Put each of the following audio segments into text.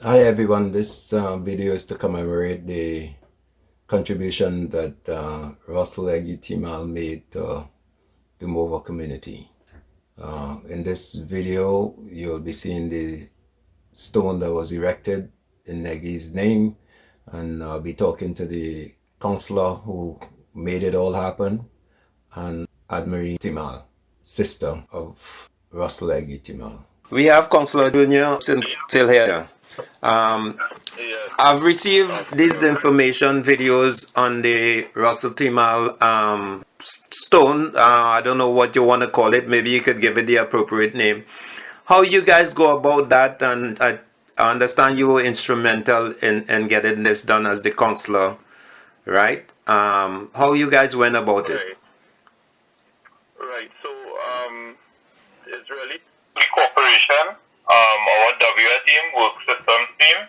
Hi everyone, this video is to commemorate the contribution that Russel Eggy Teemal made to the Morvant community. In this video, you'll be seeing the stone that was erected in Eggy's name, and I'll be talking to the councillor who made it all happen, and Marie Teemal, sister of Russel Eggy Teemal. We have Councillor Junior still here. I've received these information videos on the Russel Teemal stone. I don't know what you want to call it. Maybe you could give it the appropriate name. How you guys go about that? And I understand you were instrumental in getting this done as the councillor, right? How you guys went about it? Right. So it's really cooperation. Our WS team, work systems team.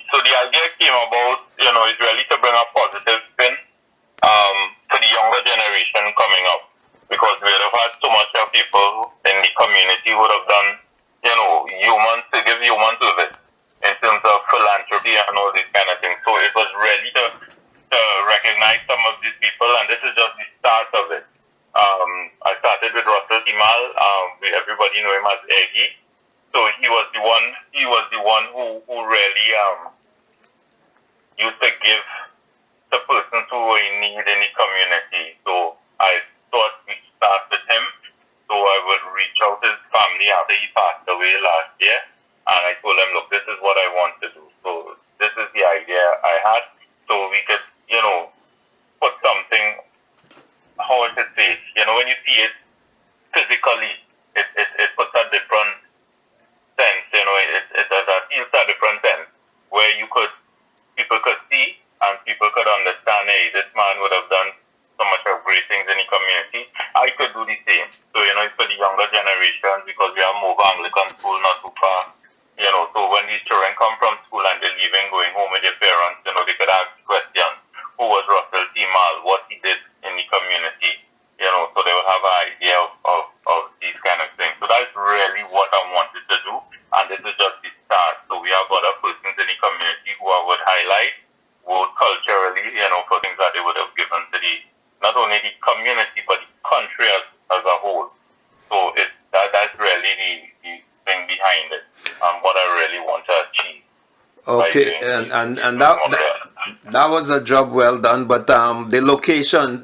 So the idea came about, is really to bring a positive spin to the younger generation coming up, because we would have had so much of people in the community who would have done, to give human service in terms of philanthropy and all these kind of things. So it was really to recognize some of these people, and this is just the start of it. I started with Russel Teemal. Everybody know him as Eggy. So he was the one who really used to give the persons who were in need in the community. So I thought we'd start with him. So I would reach out to his family after he passed away last year, and I told him, look, this is what I want to do. So this is the idea I had. So we could, put something, how I should say, when you see it physically, it puts a different sense, it does a different sense, where people could see and people could understand, hey, this man would have done so much of great things in the community. I could do the same. So, it's for the younger generation, because we have Morvant Anglican school not too far. So when these children come from school and they're leaving, going home with their parents, they could ask questions. Who was Russel Teemal? What he did in the community? So they will have an idea of these kind of things. So that's really what I wanted to do. And this is just the start. So we have other persons in the community who I would highlight, both culturally, for things that they would have given to not only the community, but the country as a whole. So that's really the thing behind it, and what I really want to achieve. Okay, and that was a job well done. But the location,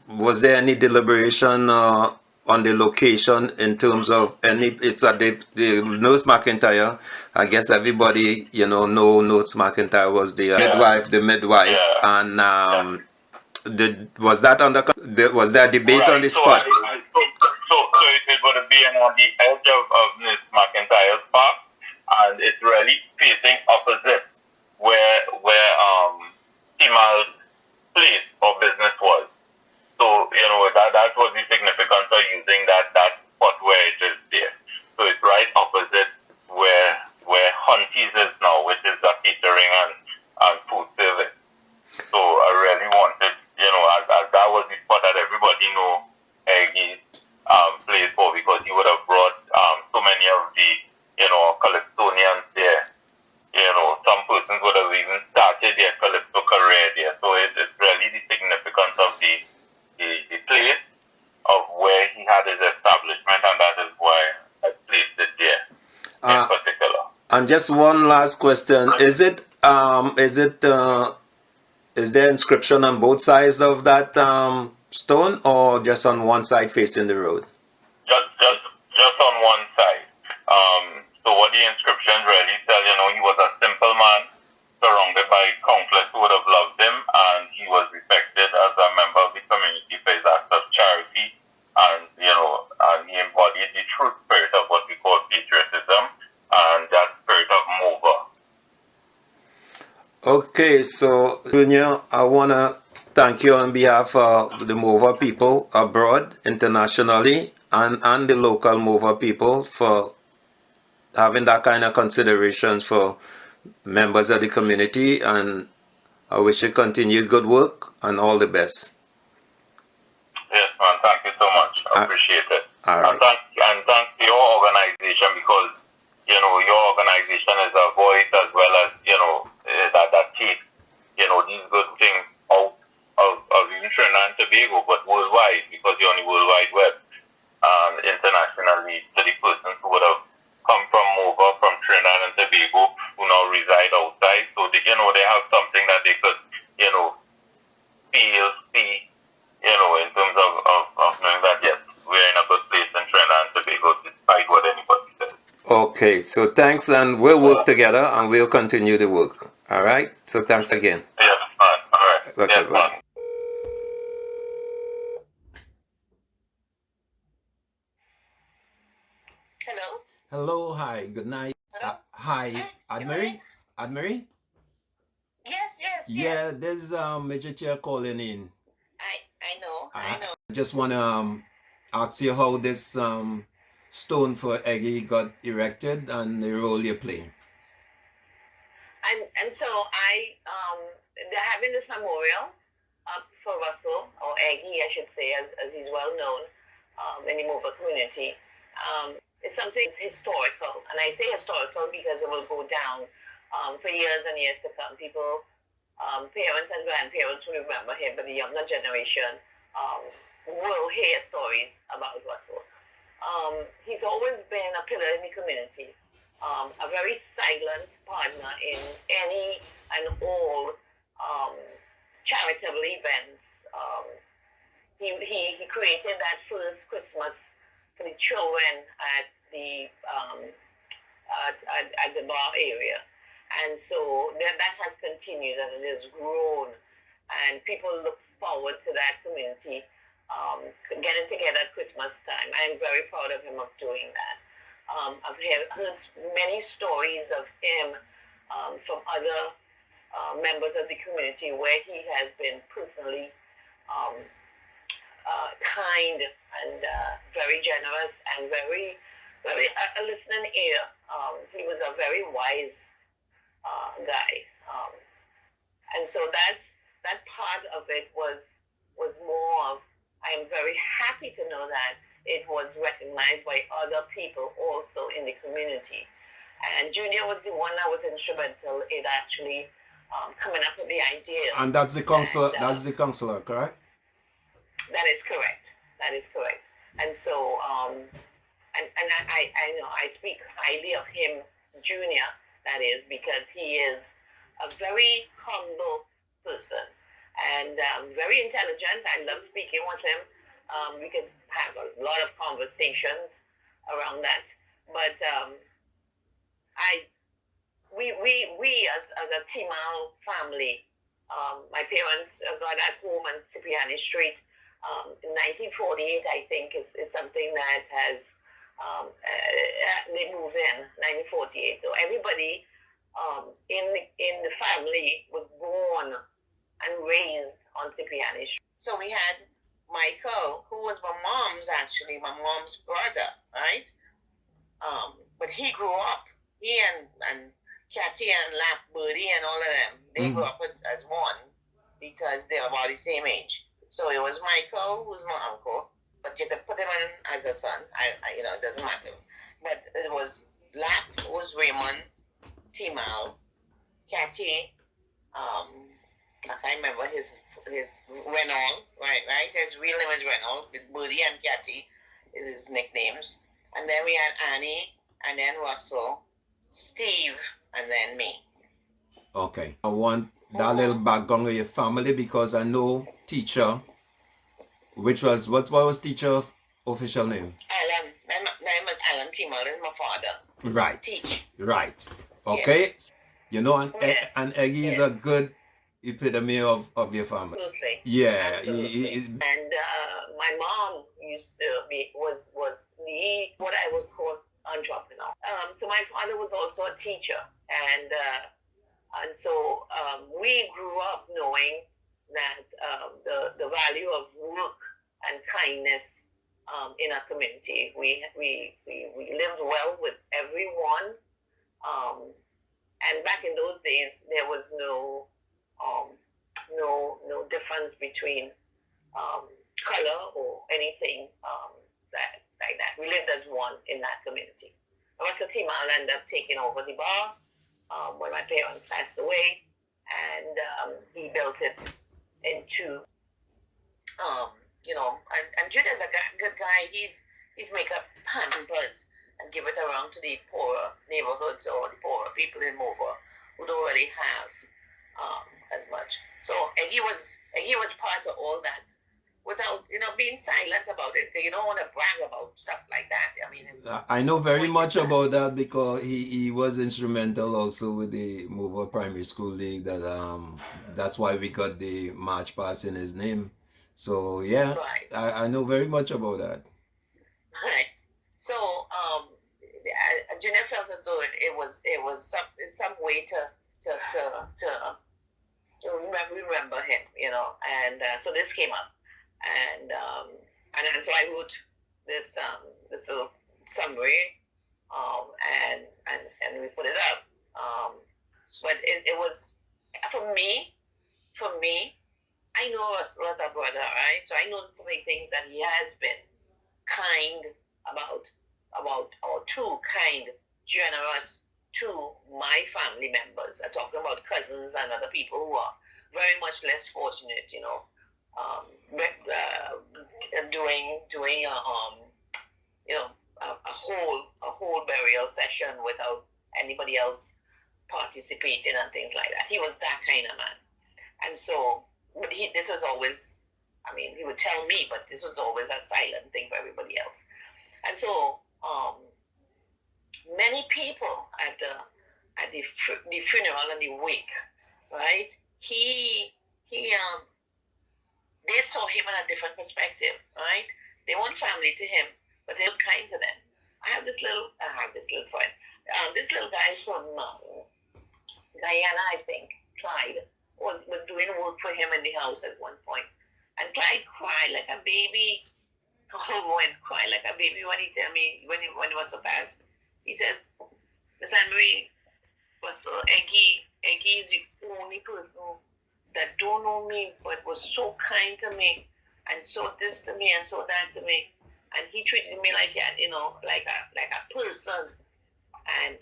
was there any deliberation on the location in terms of any? It's at the Nurse McIntyre. I guess everybody know Nurse McIntyre was the midwife, yeah. And was that was there a debate right. on the spot? So it would be on the edge of Nurse McIntyre's park, and it's really facing opposite where Teemal's place or business was. So that was the significance of using that spot where it is there. So it's right opposite where Hunties is now, which is the catering and food service. So I really wanted, as that was the spot that everybody know Eggy's place for, because he would have brought so many of the Calypsonians there. Some persons would have even started their Calypso career there. So it's really the significance of the place of where he had his establishment, and that is why I placed it there in particular. And just one last question: is there inscription on both sides of that stone, or just on one side facing the road? Just on one side. So what the inscriptions really tell, he was a simple man surrounded by countless who would have loved him, and he was respected as a member of the community for his acts of charity, and and he embodied the true spirit of what we call patriotism, and that spirit of Morvant. Okay, so Junior, I wanna thank you on behalf of the Morvant people abroad, internationally, and the local Morvant people for having that kind of considerations for members of the community, and I wish you continued good work and all the best. Yes, man, thank you so much. I appreciate it. All right. And thank your organization, because your to the persons who would have come from over from Trinidad and Tobago who now reside outside. So they, they have something that they could, feel, see, in terms of knowing that yes, we're in a good place in Trinidad and Tobago despite what anybody says. Okay, so thanks, and we'll work together, and we'll continue the work. All right. So thanks again. Yes, man. All right. Okay, Yes, bye. man. Hello. Hello. Hi. Good night. Hello. Hi. Admiri. Admiri. Yes. Yeah, there's Major Teal calling in. I know. I just want to ask you how this stone for Eggy got erected and the role you play. And so they're having this memorial for Russel, or Eggy, I should say, as he's well known in the Morvant community. It's something historical, and I say historical because it will go down for years and years to come. People, parents and grandparents will remember him, but the younger generation will hear stories about Russel. He's always been a pillar in the community, a very silent partner in any and all charitable events. He created that first Christmas for the children at the bar area, and so that has continued and it has grown, and people look forward to that community getting together at Christmas time. I'm very proud of him of doing that. I've heard many stories of him from other members of the community where he has been personally kind and very generous and very a listening ear. He was a very wise guy, and so that part of it was more of, I am very happy to know that it was recognized by other people also in the community. And Junior was the one that was instrumental in actually coming up with the idea. And that's the councillor. That's the councillor, correct? That is correct. And so, and I know I speak highly of him, Junior. That is because he is a very humble person and very intelligent. I love speaking with him. We could have a lot of conversations around that. But we as a Teemal family, my parents got at home on Cipriani Street in 1948, I think, is something that has, they moved in 1948. So everybody in the family was born and raised on Cipriani Street. So we had Michael, who was my mom's brother, right? But he grew up, he and Cathy and Lap Birdie and all of them, they grew up as one because they're about the same age. So it was Michael, who's my uncle, but you could put him in as a son. It doesn't matter. But it was Lap, who was Raymond Teemal, Cathy, I can't remember his Renault, right? His real name is Renault. Birdie and Cathy is his nicknames. And then we had Annie, and then Russell, Steve, and then me. Okay. I want that little background of your family because I know teacher, which was, what was teacher official name? Alan. My name is Alan Teemal, is my father. Right. Teach. Right. Okay. Yes. And Eggy is a good epitome of your family. Absolutely. Yeah. Absolutely. And my mom used to was the what I would call entrepreneur. So my father was also a teacher, and so we grew up knowing that the value of work and kindness in our community. We lived well with everyone, and back in those days there was no difference between color or anything like that. We lived as one in that community. Russel Teemal ended up taking over the bar when my parents passed away, and he built it into, and Jude's a good guy. He's he's make up hampers and give it around to the poorer neighborhoods or the poorer people in Morvant who don't really have as much. So Eggy was part of all that without being silent about it. You don't want to brag about stuff like that. I mean, I know very point much is that about that because he was instrumental also with the Morvant Primary School League. That's why we got the march pass in his name. So yeah, right, I know very much about that. right. So Junior felt as though it was some way to remember him, and so this came up, and so I wrote this little summary, and we put it up, but it was for me. I know Russel as a brother, right? So I know so many things that he has been kind about, or too kind, generous to my family members. I'm talking about cousins and other people who are very much less fortunate, doing a whole burial session without anybody else participating and things like that. He was that kind of man, and so, but this was always, I mean, he would tell me, but this was always a silent thing for everybody else. And so, many people at the funeral and the wake, right? They saw him in a different perspective, right? They weren't family to him, but they was kind to them. I have this little friend, this little guy from Guyana, I think, Clyde, was doing work for him in the house at one point, and Clyde cried like a baby. Oh, and cried like a baby when he tell me when he was so fast. He says, Miss Anne Marie, Russel, Eggy is the only person that don't know me but was so kind to me and so this to me and so that to me, and he treated me like like a person, and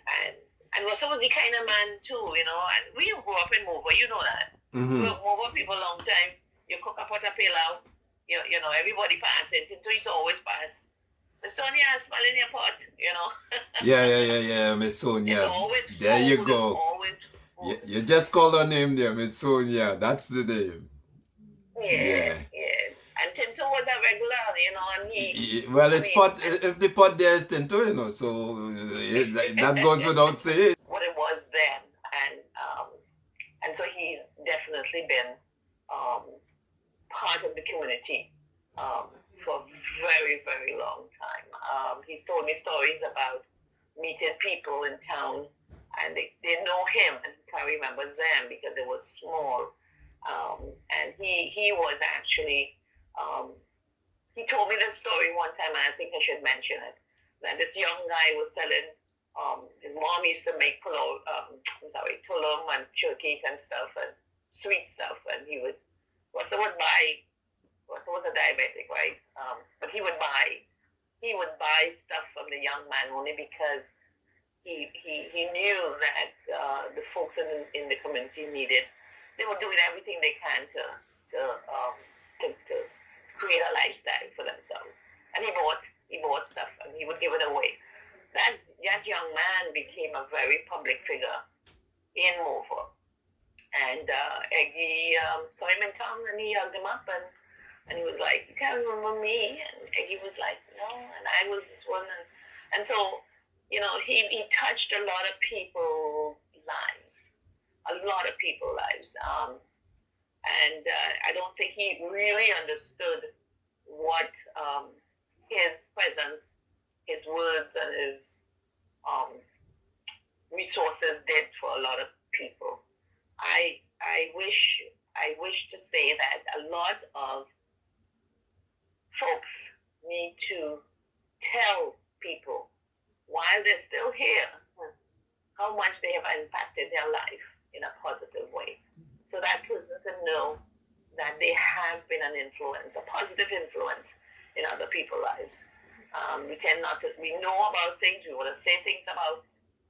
Russel was the kind of man too, and we grew up in Morvant, you know that. Mm-hmm. Morvant people long time. You cook a pot of pilau, everybody pass it. Tinto is always pass. Miss Sonia, smell in your pot, Yeah, Miss Sonia. It's always food. There you go. Always food. You just called her name there, Miss Sonia. That's the name. Yeah. And Tinto was a regular, and he. Well, it's pot. If the pot there is Tinto, so that goes without saying. What it was then, and so he's definitely been part of the community for a very, very long time. He's told me stories about meeting people in town, and they know him, and he can't remember them because they were small. And he was actually, he told me this story one time, and I think I should mention it, that this young guy was selling, his mom used to make tulum and churkis and stuff, and sweet stuff, and Russel was a diabetic, right? But he would buy stuff from the young man only because he knew that the folks in the community needed. They were doing everything they can to create a lifestyle for themselves, and he bought stuff and he would give it away. That young man became a very public figure in Morvant. And Eggy saw him in town and he hugged him up and he was like, "You can't remember me?" And Eggy was like, "No," and I was this one. And so, he touched a lot of people's lives. And I don't think he really understood what his presence, his words, and his resources did for a lot of people. I wish to say that a lot of folks need to tell people while they're still here how much they have impacted their life in a positive way, so that person to know that they have been an influence, a positive influence in other people's lives. We tend not to. We know about things. We want to say things about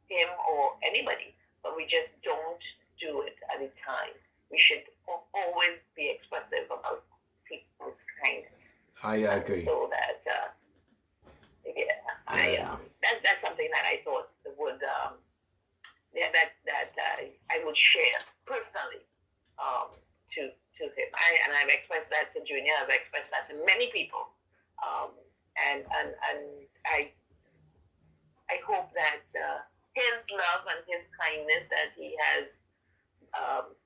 him or anybody, but we just don't do it at a time. We should always be expressive about people's kindness. I agree. So that, that's something that I thought would I would share personally to him. I've expressed that to Junior. I've expressed that to many people, and I hope that his love and his kindness that he has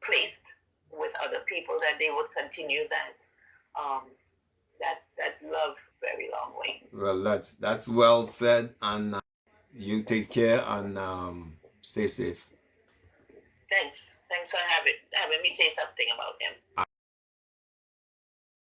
placed with other people, that they would continue that that love very long way. Well, that's well said, and you take care and stay safe. Thanks for having me say something about him.